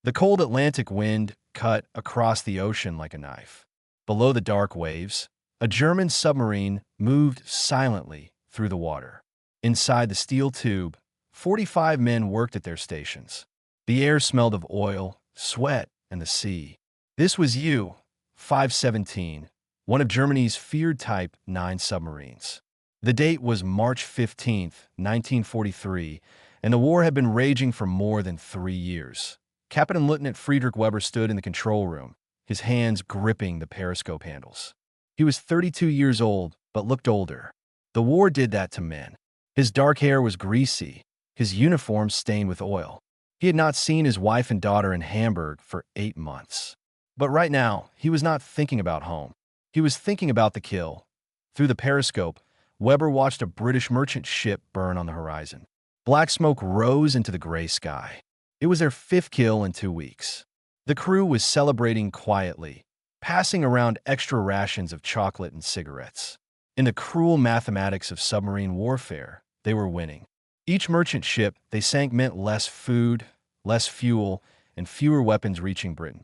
The cold Atlantic wind cut across the ocean like a knife. Below the dark waves, a German submarine moved silently through the water. Inside the steel tube, 45 men worked at their stations. The air smelled of oil, sweat, and the sea. This was U-517, one of Germany's feared Type 9 submarines. The date was March 15, 1943, and the war had been raging for more than 3 years. Captain Lieutenant Friedrich Weber stood in the control room, his hands gripping the periscope handles. He was 32 years old, but looked older. The war did that to men. His dark hair was greasy, his uniform stained with oil. He had not seen his wife and daughter in Hamburg for 8 months. But right now, he was not thinking about home. He was thinking about the kill. Through the periscope, Weber watched a British merchant ship burn on the horizon. Black smoke rose into the gray sky. It was their 5th kill in 2 weeks. The crew was celebrating quietly, passing around extra rations of chocolate and cigarettes. In the cruel mathematics of submarine warfare, they were winning. Each merchant ship they sank meant less food, less fuel, and fewer weapons reaching Britain.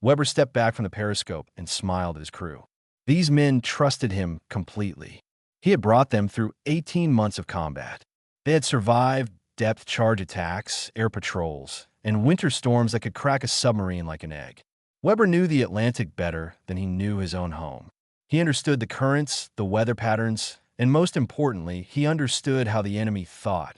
Weber stepped back from the periscope and smiled at his crew. These men trusted him completely. He had brought them through 18 months of combat. They had survived depth charge attacks, air patrols, and winter storms that could crack a submarine like an egg. Weber knew the Atlantic better than he knew his own home. He understood the currents, the weather patterns, and most importantly, he understood how the enemy thought.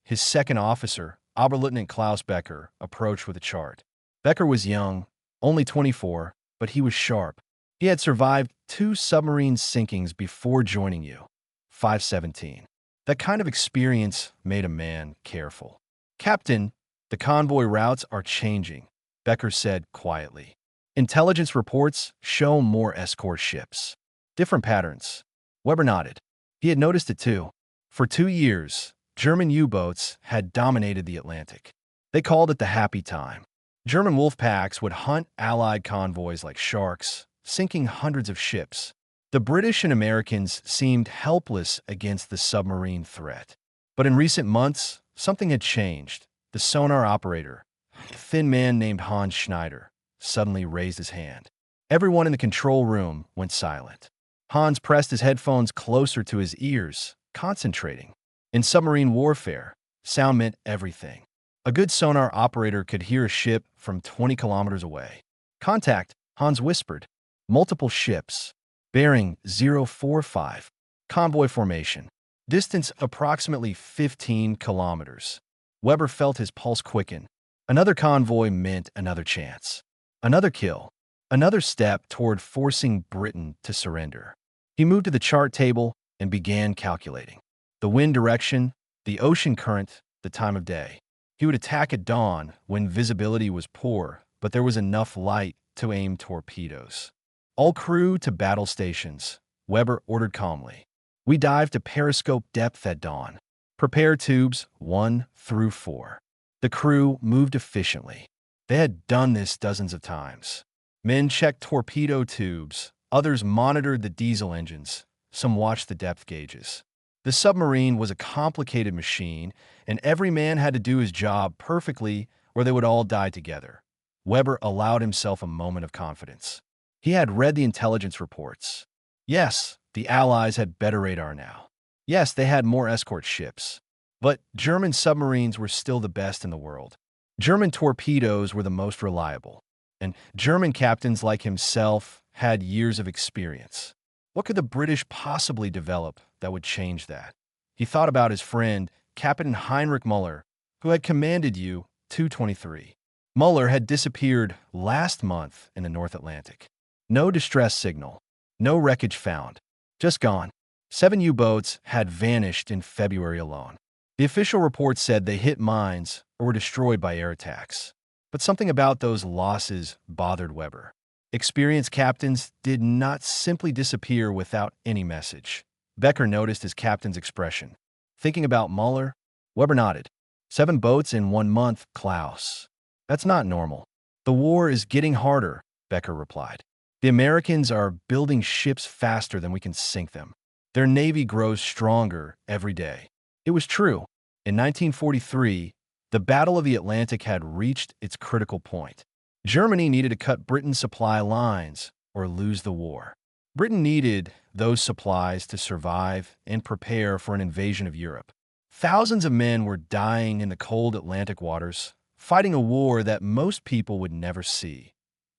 His second officer, Oberleutnant Klaus Becker, approached with a chart. Becker was young, only 24, but he was sharp. He had survived 2 submarine sinkings before joining U-517. That kind of experience made a man careful. "Captain, the convoy routes are changing," Becker said quietly. "Intelligence reports show more escort ships. Different patterns." Weber nodded. He had noticed it too. For 2 years, German U-boats had dominated the Atlantic. They called it the happy time. German wolf packs would hunt Allied convoys like sharks, sinking hundreds of ships. The British and Americans seemed helpless against the submarine threat. But in recent months, something had changed. The sonar operator, a thin man named Hans Schneider, suddenly raised his hand. Everyone in the control room went silent. Hans pressed his headphones closer to his ears, concentrating. In submarine warfare, sound meant everything. A good sonar operator could hear a ship from 20 kilometers away. "Contact," Hans whispered. "Multiple ships. Bearing 045. Convoy formation. Distance approximately 15 kilometers." Weber felt his pulse quicken. Another convoy meant another chance. Another kill. Another step toward forcing Britain to surrender. He moved to the chart table and began calculating. The wind direction, the ocean current, the time of day. He would attack at dawn when visibility was poor, but there was enough light to aim torpedoes. "All crew to battle stations," Weber ordered calmly. "We dive to periscope depth at dawn. Prepare tubes 1 through 4. The crew moved efficiently. They had done this dozens of times. Men checked torpedo tubes, others monitored the diesel engines, some watched the depth gauges. The submarine was a complicated machine, and every man had to do his job perfectly or they would all die together. Weber allowed himself a moment of confidence. He had read the intelligence reports. Yes, the Allies had better radar now. Yes, they had more escort ships. But German submarines were still the best in the world. German torpedoes were the most reliable. And German captains like himself had years of experience. What could the British possibly develop that would change that? He thought about his friend, Captain Heinrich Müller, who had commanded U-223. Müller had disappeared last month in the North Atlantic. No distress signal, no wreckage found, just gone. 7 U-boats had vanished in February alone. The official report said they hit mines or were destroyed by air attacks. But something about those losses bothered Weber. Experienced captains did not simply disappear without any message. Becker noticed his captain's expression. Thinking about Müller, Weber nodded. 7 boats in 1 month, Klaus. That's not normal. The war is getting harder, Becker replied. The Americans are building ships faster than we can sink them. Their navy grows stronger every day. It was true. In 1943, The Battle of the Atlantic had reached its critical point. Germany needed to cut Britain's supply lines or lose the war. Britain needed those supplies to survive and prepare for an invasion of Europe. Thousands of men were dying in the cold Atlantic waters, fighting a war that most people would never see.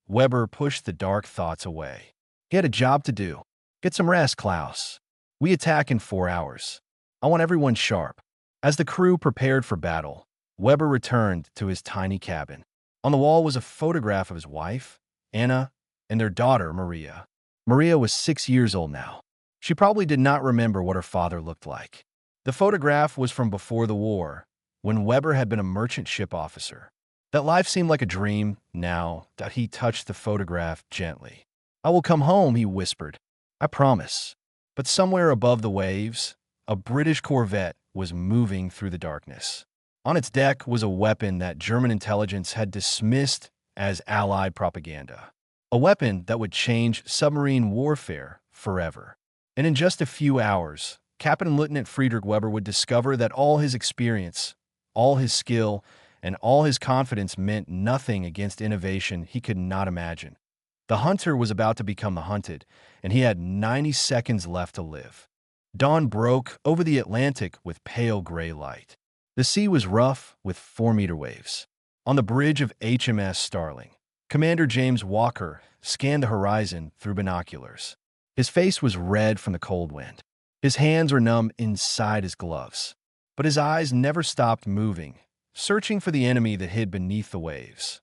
Weber pushed the dark thoughts away. He had a job to do. Get some rest, Klaus. We attack in 4 hours. I want everyone sharp. As the crew prepared for battle, Weber returned to his tiny cabin. On the wall was a photograph of his wife, Anna, and their daughter, Maria. Maria was 6 years old now. She probably did not remember what her father looked like. The photograph was from before the war, when Weber had been a merchant ship officer. That life seemed like a dream now that he touched the photograph gently. I will come home, he whispered. I promise. But somewhere above the waves, a British corvette was moving through the darkness. On its deck was a weapon that German intelligence had dismissed as Allied propaganda. A weapon that would change submarine warfare forever. And in just a few hours, Captain Lieutenant Friedrich Weber would discover that all his experience, all his skill, and all his confidence meant nothing against innovation he could not imagine. The hunter was about to become the hunted, and he had 90 seconds left to live. Dawn broke over the Atlantic with pale gray light. The sea was rough with 4-meter waves. On the bridge of HMS Starling, Commander James Walker scanned the horizon through binoculars. His face was red from the cold wind. His hands were numb inside his gloves. But his eyes never stopped moving, searching for the enemy that hid beneath the waves.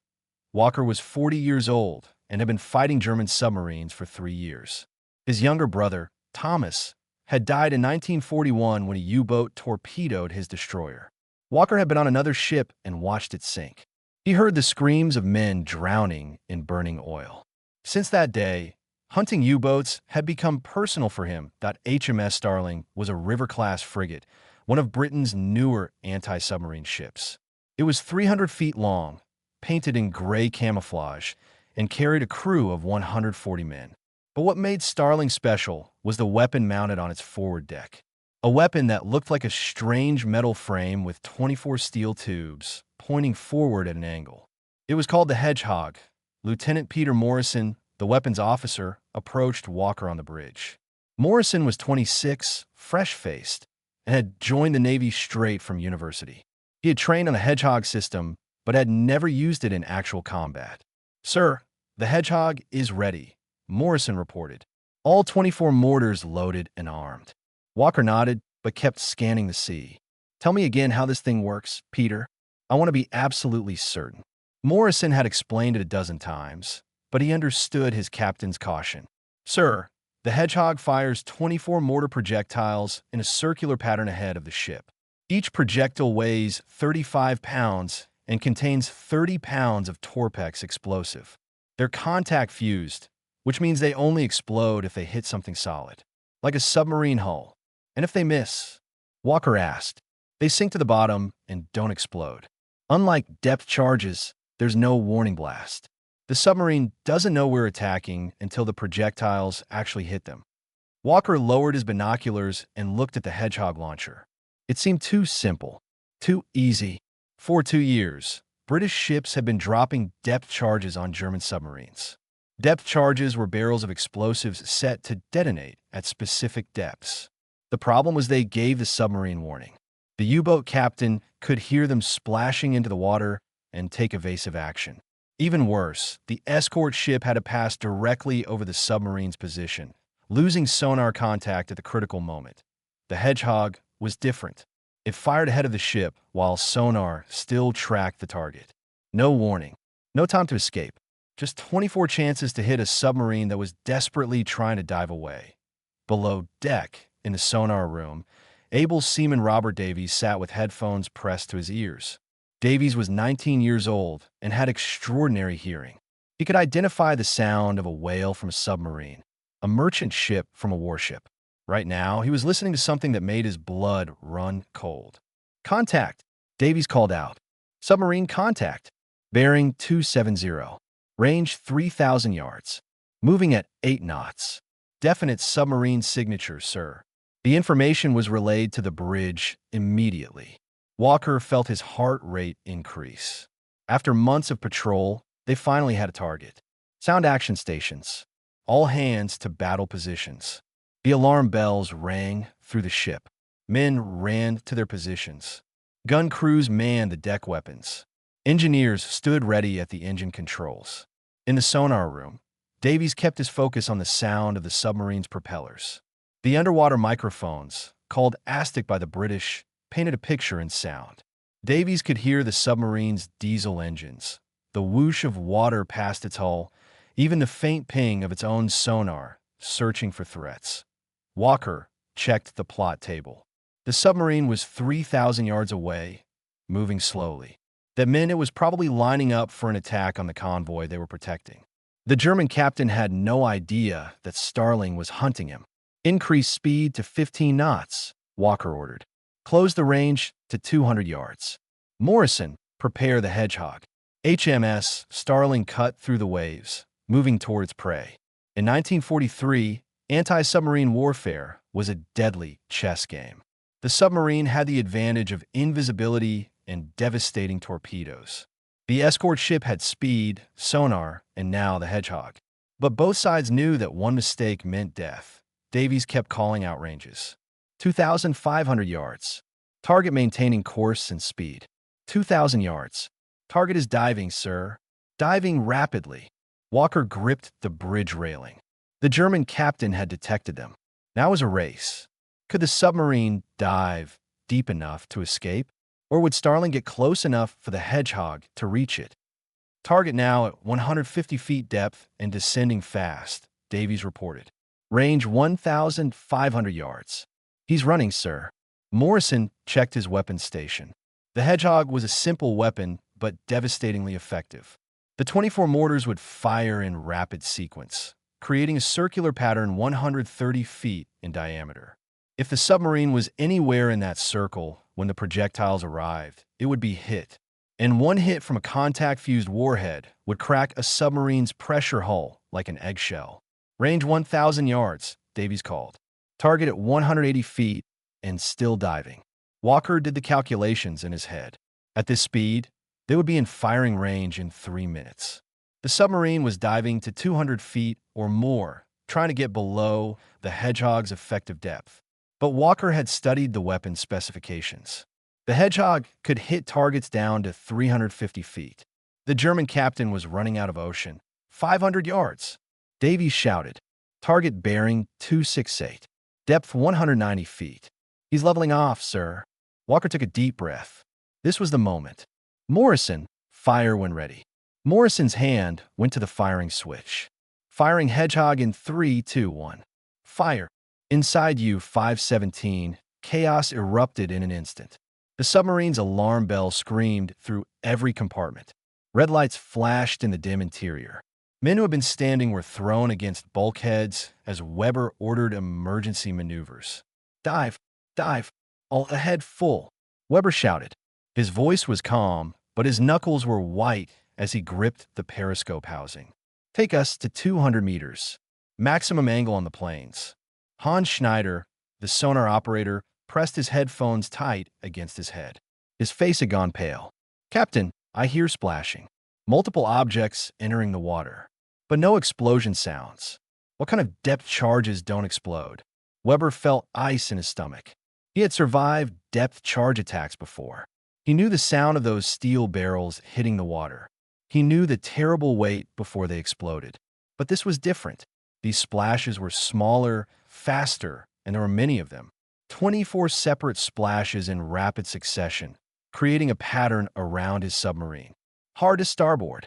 Walker was 40 years old and had been fighting German submarines for 3 years. His younger brother, Thomas, had died in 1941 when a U-boat torpedoed his destroyer. Walker had been on another ship and watched it sink. He heard the screams of men drowning in burning oil. Since that day, hunting U-boats had become personal for him. HMS Starling was a River-class frigate, one of Britain's newer anti-submarine ships. It was 300 feet long, painted in gray camouflage, and carried a crew of 140 men. But what made Starling special was the weapon mounted on its forward deck. A weapon that looked like a strange metal frame with 24 steel tubes pointing forward at an angle. It was called the Hedgehog. Lieutenant Peter Morrison, the weapons officer, approached Walker on the bridge. Morrison was 26, fresh-faced, and had joined the Navy straight from university. He had trained on the Hedgehog system, but had never used it in actual combat. Sir, the Hedgehog is ready, Morrison reported. All 24 mortars loaded and armed. Walker nodded, but kept scanning the sea. Tell me again how this thing works, Peter. I want to be absolutely certain. Morrison had explained it a dozen times, but he understood his captain's caution. Sir, the Hedgehog fires 24 mortar projectiles in a circular pattern ahead of the ship. Each projectile weighs 35 pounds and contains 30 pounds of Torpex explosive. They're contact fused, which means they only explode if they hit something solid, like a submarine hull. And if they miss, Walker asked, they sink to the bottom and don't explode. Unlike depth charges, there's no warning blast. The submarine doesn't know we're attacking until the projectiles actually hit them. Walker lowered his binoculars and looked at the Hedgehog launcher. It seemed too simple, too easy. For 2 years, British ships had been dropping depth charges on German submarines. Depth charges were barrels of explosives set to detonate at specific depths. The problem was they gave the submarine warning. The U-boat captain could hear them splashing into the water and take evasive action. Even worse, the escort ship had to pass directly over the submarine's position, losing sonar contact at the critical moment. The Hedgehog was different. It fired ahead of the ship while sonar still tracked the target. No warning, no time to escape, just 24 chances to hit a submarine that was desperately trying to dive away. Below deck, in the sonar room, able seaman Robert Davies sat with headphones pressed to his ears. Davies was 19 years old and had extraordinary hearing. He could identify the sound of a whale from a submarine, a merchant ship from a warship. Right now, he was listening to something that made his blood run cold. Contact, Davies called out. Submarine contact. Bearing 270. Range 3,000 yards. Moving at 8 knots. Definite submarine signature, sir. The information was relayed to the bridge immediately. Walker felt his heart rate increase. After months of patrol, they finally had a target. Sound action stations. All hands to battle positions. The alarm bells rang through the ship. Men ran to their positions. Gun crews manned the deck weapons. Engineers stood ready at the engine controls. In the sonar room, Davies kept his focus on the sound of the submarine's propellers. The underwater microphones, called ASTIC by the British, painted a picture in sound. Davies could hear the submarine's diesel engines, the whoosh of water past its hull, even the faint ping of its own sonar, searching for threats. Walker checked the plot table. The submarine was 3,000 yards away, moving slowly. That meant it was probably lining up for an attack on the convoy they were protecting. The German captain had no idea that Starling was hunting him. Increase speed to 15 knots, Walker ordered. Close the range to 200 yards. Morrison, prepare the Hedgehog. HMS Starling cut through the waves, moving towards prey. In 1943, anti-submarine warfare was a deadly chess game. The submarine had the advantage of invisibility and devastating torpedoes. The escort ship had speed, sonar, and now the Hedgehog. But both sides knew that one mistake meant death. Davies kept calling out ranges. 2,500 yards. Target maintaining course and speed. 2,000 yards. Target is diving, sir. Diving rapidly. Walker gripped the bridge railing. The German captain had detected them. Now was a race. Could the submarine dive deep enough to escape? Or would Starling get close enough for the Hedgehog to reach it? Target now at 150 feet depth and descending fast, Davies reported. Range 1,500 yards. He's running, sir. Morrison checked his weapons station. The Hedgehog was a simple weapon, but devastatingly effective. The 24 mortars would fire in rapid sequence, creating a circular pattern 130 feet in diameter. If the submarine was anywhere in that circle when the projectiles arrived, it would be hit. And one hit from a contact-fused warhead would crack a submarine's pressure hull like an eggshell. Range 1,000 yards, Davies called. Target at 180 feet and still diving. Walker did the calculations in his head. At this speed, they would be in firing range in 3 minutes. The submarine was diving to 200 feet or more, trying to get below the Hedgehog's effective depth. But Walker had studied the weapon specifications. The Hedgehog could hit targets down to 350 feet. The German captain was running out of ocean. 500 yards. Davies shouted. Target bearing 268. Depth 190 feet. He's leveling off, sir. Walker took a deep breath. This was the moment. Morrison, fire when ready. Morrison's hand went to the firing switch. Firing Hedgehog in 3, 2, 1. Fire. Inside U-517, chaos erupted in an instant. The submarine's alarm bell screamed through every compartment. Red lights flashed in the dim interior. Men who had been standing were thrown against bulkheads as Weber ordered emergency maneuvers. Dive! Dive! All ahead full! Weber shouted. His voice was calm, but his knuckles were white as he gripped the periscope housing. Take us to 200 meters. Maximum angle on the planes. Hans Schneider, the sonar operator, pressed his headphones tight against his head. His face had gone pale. Captain, I hear splashing. Multiple objects entering the water. But no explosion sounds. What kind of depth charges don't explode? Weber felt ice in his stomach. He had survived depth charge attacks before. He knew the sound of those steel barrels hitting the water. He knew the terrible weight before they exploded. But this was different. These splashes were smaller, faster, and there were many of them. 24 separate splashes in rapid succession, creating a pattern around his submarine. Hard to starboard.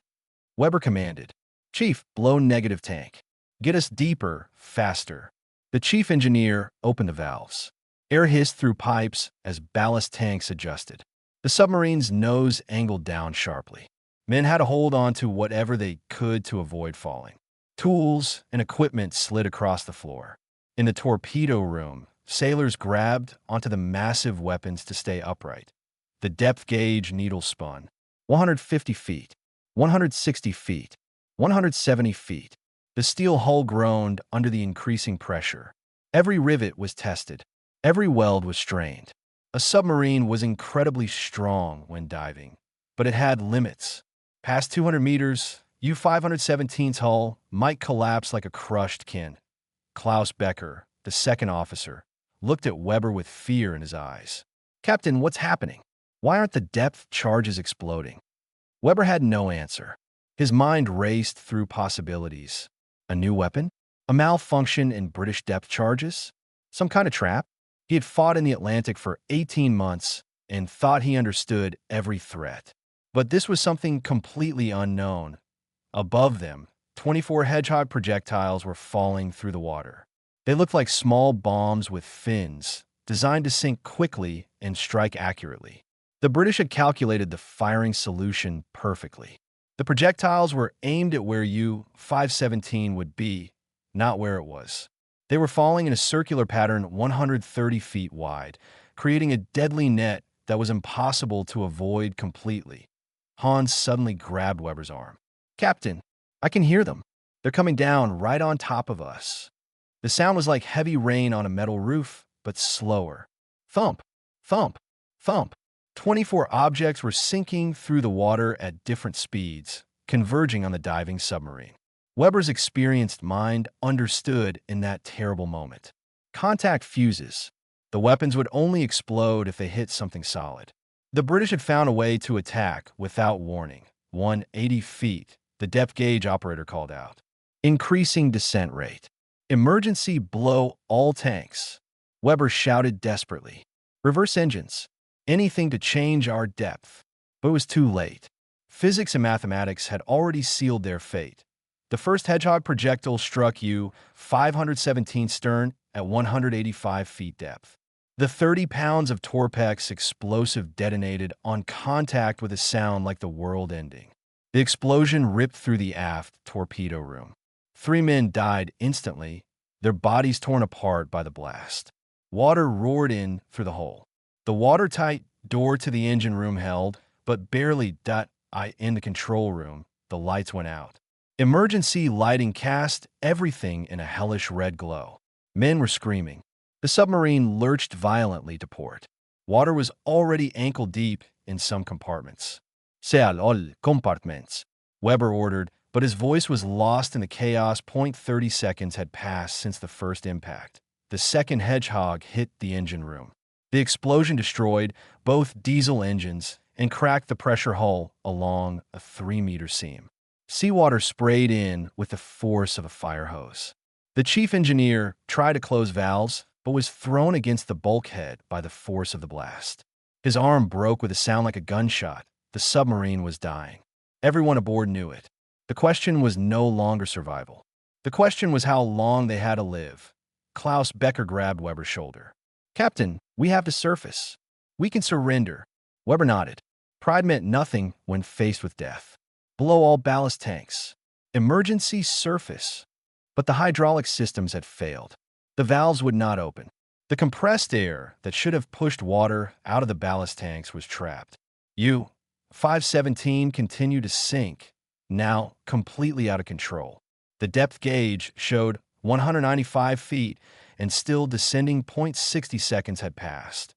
Weber commanded. Chief, blow negative tank. Get us deeper, faster. The chief engineer opened the valves. Air hissed through pipes as ballast tanks adjusted. The submarine's nose angled down sharply. Men had to hold on to whatever they could to avoid falling. Tools and equipment slid across the floor. In the torpedo room, sailors grabbed onto the massive weapons to stay upright. The depth gauge needle spun. 150 feet, 160 feet, 170 feet. The steel hull groaned under the increasing pressure. Every rivet was tested. Every weld was strained. A submarine was incredibly strong when diving, but it had limits. Past 200 meters, U-517's hull might collapse like a crushed kin. Klaus Becker, the second officer, looked at Weber with fear in his eyes. "Captain, what's happening? Why aren't the depth charges exploding?" Weber had no answer. His mind raced through possibilities. A new weapon? A malfunction in British depth charges? Some kind of trap? He had fought in the Atlantic for 18 months and thought he understood every threat. But this was something completely unknown. Above them, 24 Hedgehog projectiles were falling through the water. They looked like small bombs with fins, designed to sink quickly and strike accurately. The British had calculated the firing solution perfectly. The projectiles were aimed at where U-517 would be, not where it was. They were falling in a circular pattern 130 feet wide, creating a deadly net that was impossible to avoid completely. Hans suddenly grabbed Weber's arm. "Captain, I can hear them. They're coming down right on top of us." The sound was like heavy rain on a metal roof, but slower. Thump, thump, thump. 24 objects were sinking through the water at different speeds, converging on the diving submarine. Weber's experienced mind understood in that terrible moment. Contact fuses. The weapons would only explode if they hit something solid. The British had found a way to attack without warning. 180 feet, the depth gauge operator called out. Increasing descent rate. Emergency blow all tanks. Weber shouted desperately. Reverse engines. Anything to change our depth. But it was too late. Physics and mathematics had already sealed their fate. The first Hedgehog projectile struck U-517 stern at 185 feet depth. The 30 pounds of Torpex explosive detonated on contact with a sound like the world ending. The explosion ripped through the aft torpedo room. 3 men died instantly, their bodies torn apart by the blast. Water roared in through the hole. The watertight door to the engine room held, but barely in the control room, the lights went out. Emergency lighting cast everything in a hellish red glow. Men were screaming. The submarine lurched violently to port. Water was already ankle-deep in some compartments. "Seal all compartments," Weber ordered, but his voice was lost in the chaos. 30 seconds had passed since the first impact. The second Hedgehog hit the engine room. The explosion destroyed both diesel engines and cracked the pressure hull along a 3-meter seam. Seawater sprayed in with the force of a fire hose. The chief engineer tried to close valves, but was thrown against the bulkhead by the force of the blast. His arm broke with a sound like a gunshot. The submarine was dying. Everyone aboard knew it. The question was no longer survival. The question was how long they had to live. Klaus Becker grabbed Weber's shoulder. "Captain, we have to surface. We can surrender." Weber nodded. Pride meant nothing when faced with death. "Blow all ballast tanks. Emergency surface." But the hydraulic systems had failed. The valves would not open. The compressed air that should have pushed water out of the ballast tanks was trapped. U-517 continued to sink, now completely out of control. The depth gauge showed 195 feet, and still descending. 60 seconds had passed.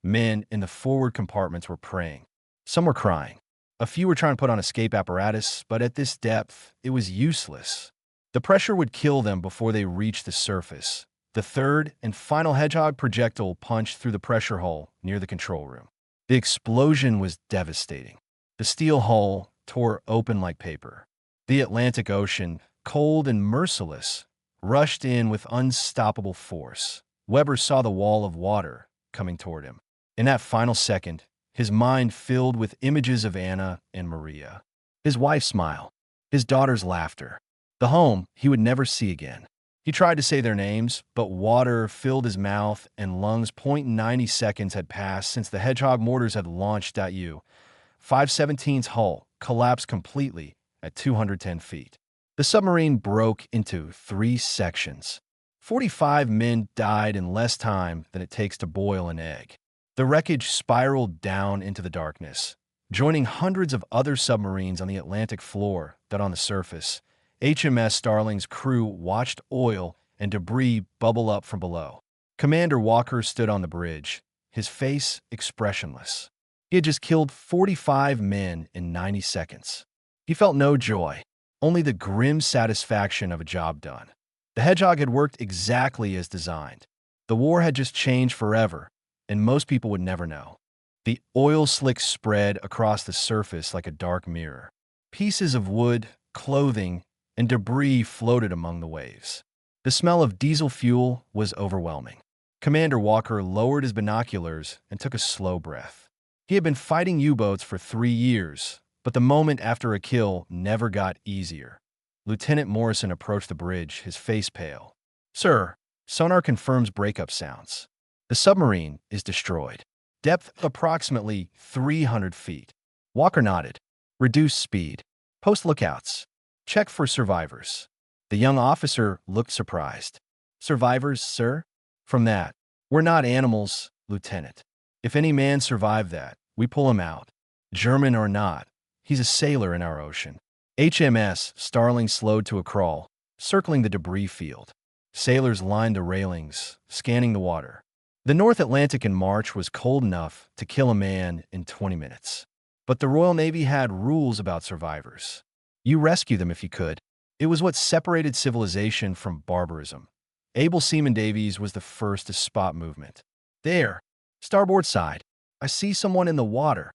Men in the forward compartments were praying. Some were crying. A few were trying to put on escape apparatus, but at this depth, it was useless. The pressure would kill them before they reached the surface. The third and final Hedgehog projectile punched through the pressure hull near the control room. The explosion was devastating. The steel hull tore open like paper. The Atlantic Ocean, cold and merciless, rushed in with unstoppable force. Weber saw the wall of water coming toward him. In that final second, his mind filled with images of Anna and Maria. His wife's smile, his daughter's laughter, the home he would never see again. He tried to say their names, but water filled his mouth and lungs. 90 seconds had passed since the Hedgehog Mortars had launched at U-517's hull collapsed completely at 210 feet. The submarine broke into 3 sections. 45 men died in less time than it takes to boil an egg. The wreckage spiraled down into the darkness, joining hundreds of other submarines on the Atlantic floor that on the surface. HMS Starling's crew watched oil and debris bubble up from below. Commander Walker stood on the bridge, his face expressionless. He had just killed 45 men in 90 seconds. He felt no joy, only the grim satisfaction of a job done. The Hedgehog had worked exactly as designed. The war had just changed forever, and most people would never know. The oil slick spread across the surface like a dark mirror. Pieces of wood, clothing, and debris floated among the waves. The smell of diesel fuel was overwhelming. Commander Walker lowered his binoculars and took a slow breath. He had been fighting U-boats for 3 years, but the moment after a kill never got easier. Lieutenant Morrison approached the bridge, his face pale. "Sir, sonar confirms breakup sounds. The submarine is destroyed. Depth approximately 300 feet. Walker nodded. Reduce speed. Post lookouts. Check for survivors. The young officer looked surprised. Survivors, sir? From that, we're not animals, Lieutenant. If any man survived that, we pull him out. German or not, he's a sailor in our ocean. HMS Starling slowed to a crawl, circling the debris field. Sailors lined the railings, scanning the water. The North Atlantic in March was cold enough to kill a man in 20 minutes. But the Royal Navy had rules about survivors. You rescue them if you could. It was what separated civilization from barbarism. Able Seaman Davies was the first to spot movement. There, starboard side, I see someone in the water.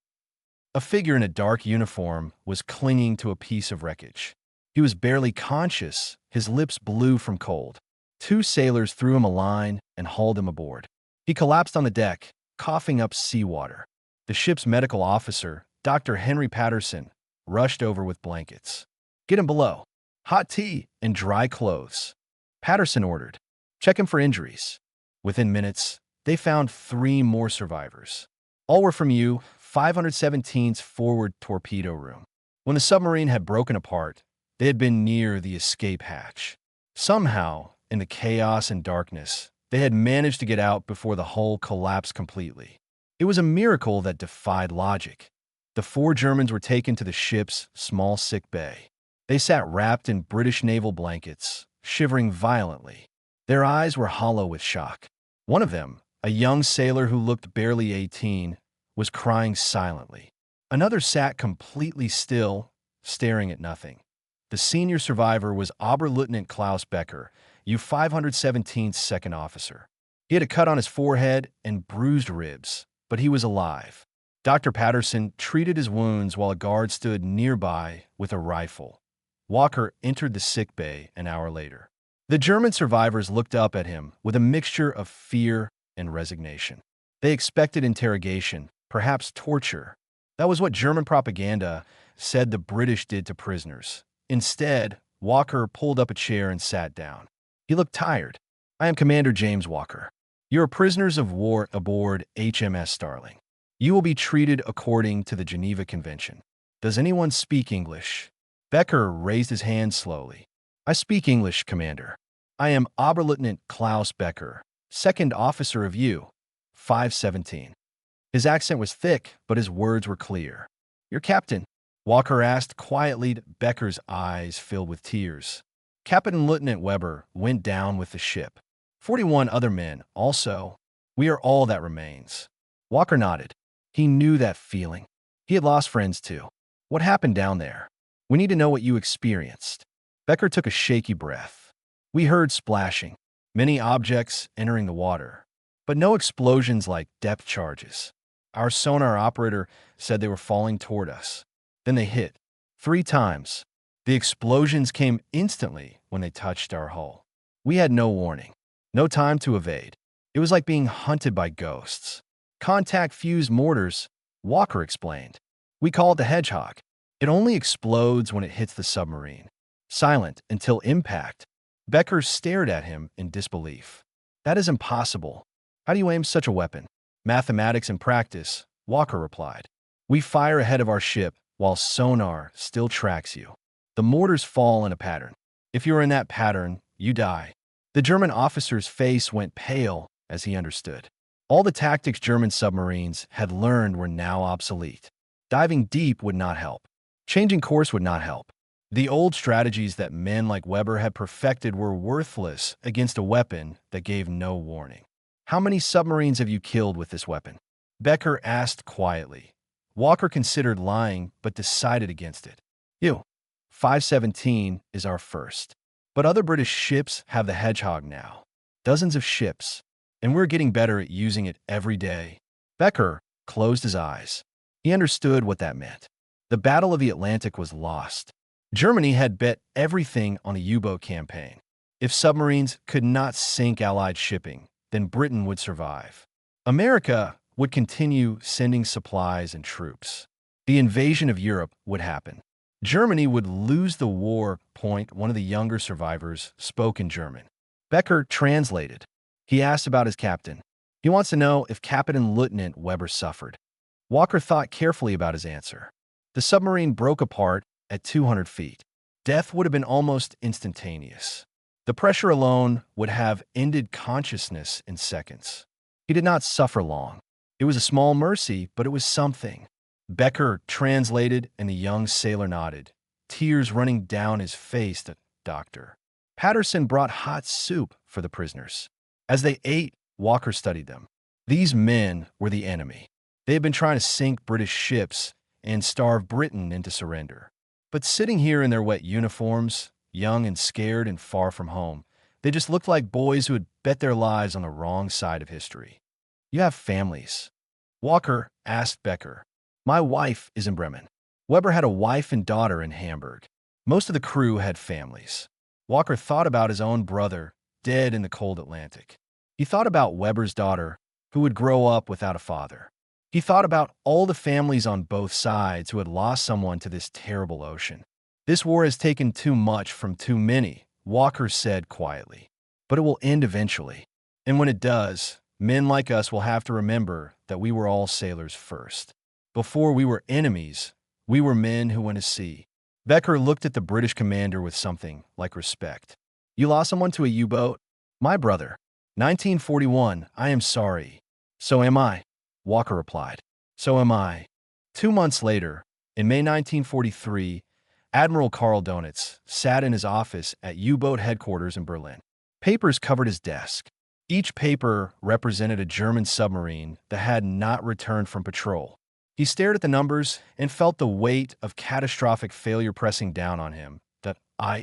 A figure in a dark uniform was clinging to a piece of wreckage. He was barely conscious, his lips blue from cold. 2 sailors threw him a line and hauled him aboard. He collapsed on the deck, coughing up seawater. The ship's medical officer, Dr. Henry Patterson, rushed over with blankets. Get him below. Hot tea and dry clothes. Patterson ordered. Check him for injuries. Within minutes, they found 3 more survivors. All were from U-517's forward torpedo room. When the submarine had broken apart, they had been near the escape hatch. Somehow, in the chaos and darkness, they had managed to get out before the hull collapsed completely. It was a miracle that defied logic. The 4 Germans were taken to the ship's small sick bay. They sat wrapped in British naval blankets, shivering violently. Their eyes were hollow with shock. One of them, a young sailor who looked barely 18, was crying silently. Another sat completely still, staring at nothing. The senior survivor was Oberleutnant Klaus Becker, U-517's second officer. He had a cut on his forehead and bruised ribs, but he was alive. Dr. Patterson treated his wounds while a guard stood nearby with a rifle. Walker entered the sick bay an hour later. The German survivors looked up at him with a mixture of fear and resignation. They expected interrogation, perhaps torture. That was what German propaganda said the British did to prisoners. Instead, Walker pulled up a chair and sat down. He looked tired. I am Commander James Walker. You are prisoners of war aboard HMS Starling. You will be treated according to the Geneva Convention. Does anyone speak English? Becker raised his hand slowly. I speak English, Commander. I am Oberleutnant Klaus Becker, second officer of U-517. His accent was thick, but his words were clear. Your captain? Walker asked quietly. Becker's eyes filled with tears. Captain Lieutenant Weber went down with the ship. 41 other men also. We are all that remains. Walker nodded. He knew that feeling. He had lost friends too. What happened down there? We need to know what you experienced. Becker took a shaky breath. We heard splashing, many objects entering the water, but no explosions like depth charges. Our sonar operator said they were falling toward us. Then they hit. 3 times. The explosions came instantly when they touched our hull. We had no warning, no time to evade. It was like being hunted by ghosts. Contact fused mortars, Walker explained. We call it the Hedgehog. It only explodes when it hits the submarine. Silent until impact. Becker stared at him in disbelief. That is impossible. How do you aim such a weapon? Mathematics and practice, Walker replied. We fire ahead of our ship while sonar still tracks you. The mortars fall in a pattern. If you are in that pattern, you die. The German officer's face went pale as he understood. All the tactics German submarines had learned were now obsolete. Diving deep would not help. Changing course would not help. The old strategies that men like Weber had perfected were worthless against a weapon that gave no warning. How many submarines have you killed with this weapon? Becker asked quietly. Walker considered lying, but decided against it. You. 517 is our first. But other British ships have the Hedgehog now. Dozens of ships. And we're getting better at using it every day. Becker closed his eyes. He understood what that meant. The Battle of the Atlantic was lost. Germany had bet everything on a U-boat campaign. If submarines could not sink Allied shipping, then Britain would survive. America would continue sending supplies and troops. The invasion of Europe would happen. Germany would lose the war. One of the younger survivors spoke in German. Becker translated. He asked about his captain. He wants to know if Captain Lieutenant Weber suffered. Walker thought carefully about his answer. The submarine broke apart at 200 feet. Death would have been almost instantaneous. The pressure alone would have ended consciousness in seconds. He did not suffer long. It was a small mercy, but it was something. Becker translated, and the young sailor nodded, tears running down his face. The doctor Patterson brought hot soup for the prisoners. As they ate, Walker studied them. These men were the enemy. They had been trying to sink British ships and starve Britain into surrender. But sitting here in their wet uniforms, young and scared and far from home, they just looked like boys who had bet their lives on the wrong side of history. You have families? Walker asked Becker. My wife is in Bremen. Weber had a wife and daughter in Hamburg. Most of the crew had families. Walker thought about his own brother, dead in the cold Atlantic. He thought about Weber's daughter, who would grow up without a father. He thought about all the families on both sides who had lost someone to this terrible ocean. This war has taken too much from too many, Walker said quietly. But it will end eventually. And when it does, men like us will have to remember that we were all sailors first. Before we were enemies, we were men who went to sea. Becker looked at the British commander with something like respect. You lost someone to a U-boat? My brother. 1941, I am sorry. So am I, Walker replied. So am I. 2 months later, in May 1943, Admiral Karl Donitz sat in his office at U-boat headquarters in Berlin. Papers covered his desk. Each paper represented a German submarine that had not returned from patrol. He stared at the numbers and felt the weight of catastrophic failure pressing down on him.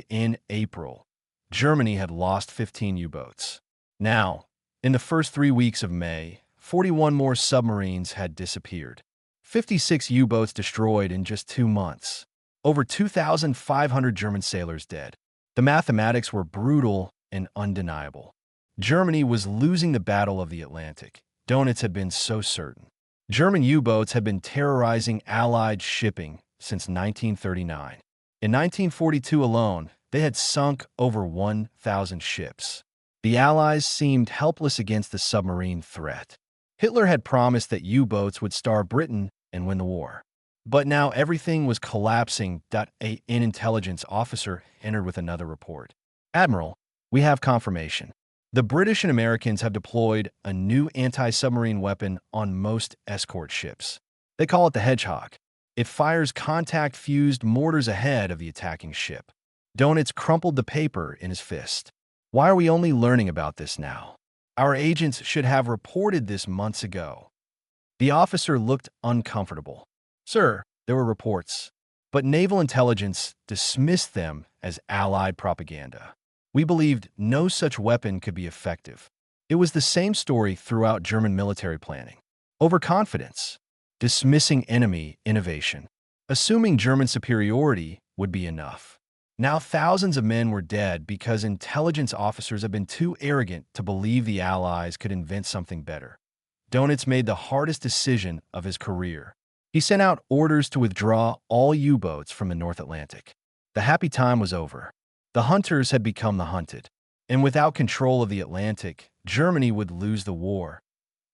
In April, Germany had lost 15 U-boats. Now, in the first 3 weeks of May, 41 more submarines had disappeared. 56 U-boats destroyed in just 2 months. Over 2,500 German sailors dead. The mathematics were brutal and undeniable. Germany was losing the Battle of the Atlantic. Donitz had been so certain. German U-boats had been terrorizing Allied shipping since 1939. In 1942 alone, they had sunk over 1,000 ships. The Allies seemed helpless against the submarine threat. Hitler had promised that U-boats would starve Britain and win the war. But now everything was collapsing. An intelligence officer entered with another report. Admiral, we have confirmation. The British and Americans have deployed a new anti-submarine weapon on most escort ships. They call it the Hedgehog. It fires contact-fused mortars ahead of the attacking ship. Donitz crumpled the paper in his fist. Why are we only learning about this now? Our agents should have reported this months ago. The officer looked uncomfortable. Sir, there were reports, but naval intelligence dismissed them as Allied propaganda. We believed no such weapon could be effective. It was the same story throughout German military planning. Overconfidence, dismissing enemy innovation, assuming German superiority would be enough. Now thousands of men were dead because intelligence officers had been too arrogant to believe the Allies could invent something better. Donitz made the hardest decision of his career. He sent out orders to withdraw all U-boats from the North Atlantic. The happy time was over. The hunters had become the hunted. And without control of the Atlantic, Germany would lose the war.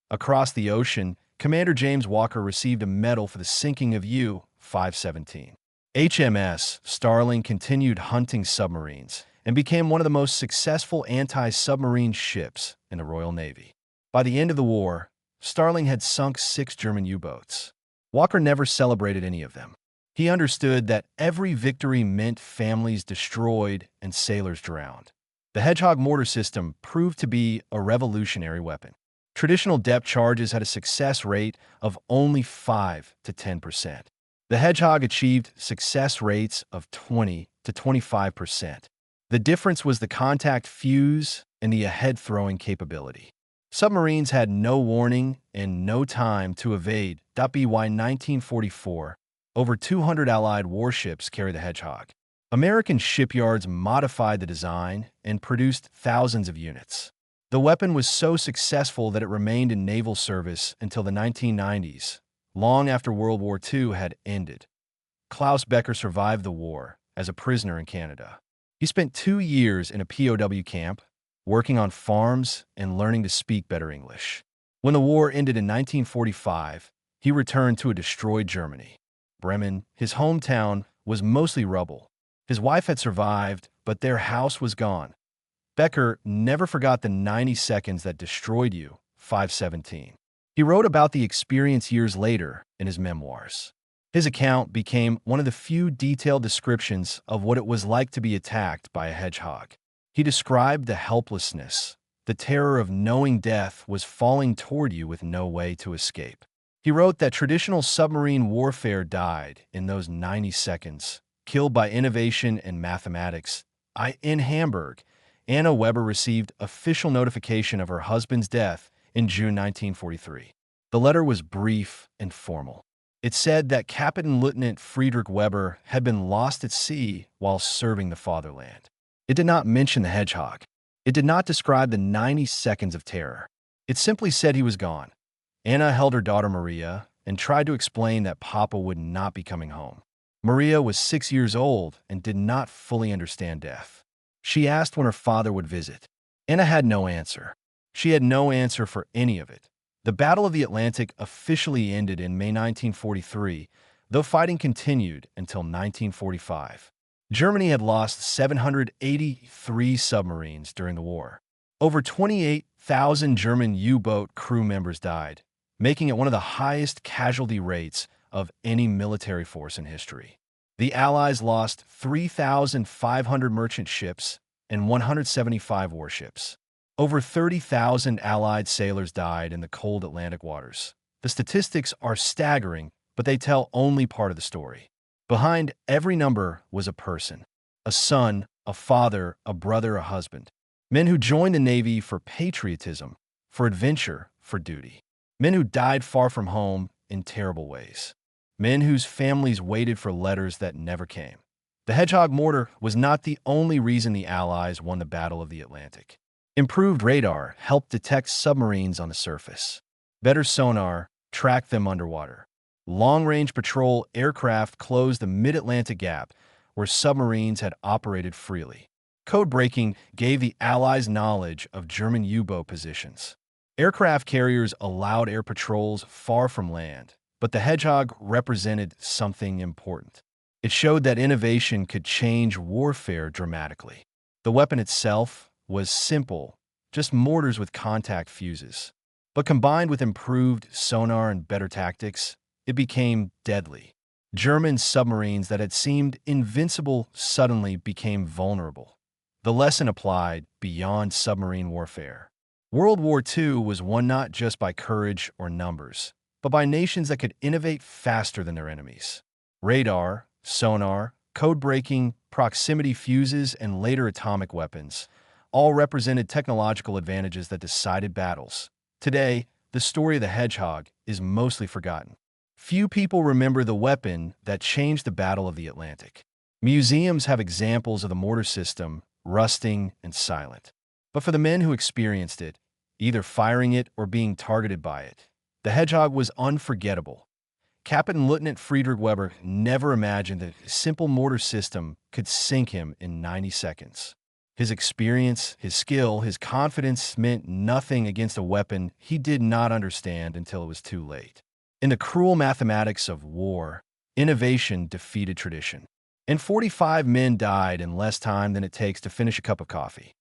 Across the ocean, Commander James Walker received a medal for the sinking of U-517. HMS Starling continued hunting submarines and became one of the most successful anti-submarine ships in the Royal Navy. By the end of the war, Starling had sunk 6 German U-boats. Walker never celebrated any of them. He understood that every victory meant families destroyed and sailors drowned. The Hedgehog mortar system proved to be a revolutionary weapon. Traditional depth charges had a success rate of only 5 to 10%. The Hedgehog achieved success rates of 20 to 25%. The difference was the contact fuse and the ahead-throwing capability. Submarines had no warning and no time to evade. WWII 1944, over 200 Allied warships carried the Hedgehog. American shipyards modified the design and produced thousands of units. The weapon was so successful that it remained in naval service until the 1990s, long after World War II had ended. Klaus Becker survived the war as a prisoner in Canada. He spent 2 years in a POW camp, working on farms and learning to speak better English. When the war ended in 1945, he returned to a destroyed Germany. Bremen, his hometown, was mostly rubble. His wife had survived, but their house was gone. Becker never forgot the 90 seconds that destroyed you, 517. He wrote about the experience years later in his memoirs. His account became one of the few detailed descriptions of what it was like to be attacked by a hedgehog. He described the helplessness, the terror of knowing death was falling toward you with no way to escape. He wrote that traditional submarine warfare died in those 90 seconds, killed by innovation and mathematics. In Hamburg, Anna Weber received official notification of her husband's death in June 1943. The letter was brief and formal. It said that Captain Lieutenant Friedrich Weber had been lost at sea while serving the fatherland. It did not mention the Hedgehog. It did not describe the 90 seconds of terror. It simply said he was gone. Anna held her daughter Maria and tried to explain that Papa would not be coming home. Maria was 6 years old and did not fully understand death. She asked when her father would visit. Anna had no answer. She had no answer for any of it. The Battle of the Atlantic officially ended in May 1943, though fighting continued until 1945. Germany had lost 783 submarines during the war. Over 28,000 German U-boat crew members died, making it one of the highest casualty rates of any military force in history. The Allies lost 3,500 merchant ships and 175 warships. Over 30,000 Allied sailors died in the cold Atlantic waters. The statistics are staggering, but they tell only part of the story. Behind every number was a person, a son, a father, a brother, a husband. Men who joined the Navy for patriotism, for adventure, for duty. Men who died far from home in terrible ways. Men whose families waited for letters that never came. The Hedgehog mortar was not the only reason the Allies won the Battle of the Atlantic. Improved radar helped detect submarines on the surface. Better sonar tracked them underwater. Long-range patrol aircraft closed the mid-Atlantic gap where submarines had operated freely. Code breaking gave the Allies knowledge of German U-boat positions. Aircraft carriers allowed air patrols far from land, but the Hedgehog represented something important. It showed that innovation could change warfare dramatically. The weapon itself was simple, just mortars with contact fuses. But combined with improved sonar and better tactics, it became deadly. German submarines that had seemed invincible suddenly became vulnerable. The lesson applied beyond submarine warfare. World War II was won not just by courage or numbers, but by nations that could innovate faster than their enemies. Radar, sonar, code-breaking, proximity fuses, and later atomic weapons all represented technological advantages that decided battles. Today, the story of the Hedgehog is mostly forgotten. Few people remember the weapon that changed the Battle of the Atlantic. Museums have examples of the mortar system, rusting and silent. But for the men who experienced it, either firing it or being targeted by it, the Hedgehog was unforgettable. Captain Lieutenant Friedrich Weber never imagined that a simple mortar system could sink him in 90 seconds. His experience, his skill, his confidence meant nothing against a weapon he did not understand until it was too late. In the cruel mathematics of war, innovation defeated tradition. And 45 men died in less time than it takes to finish a cup of coffee.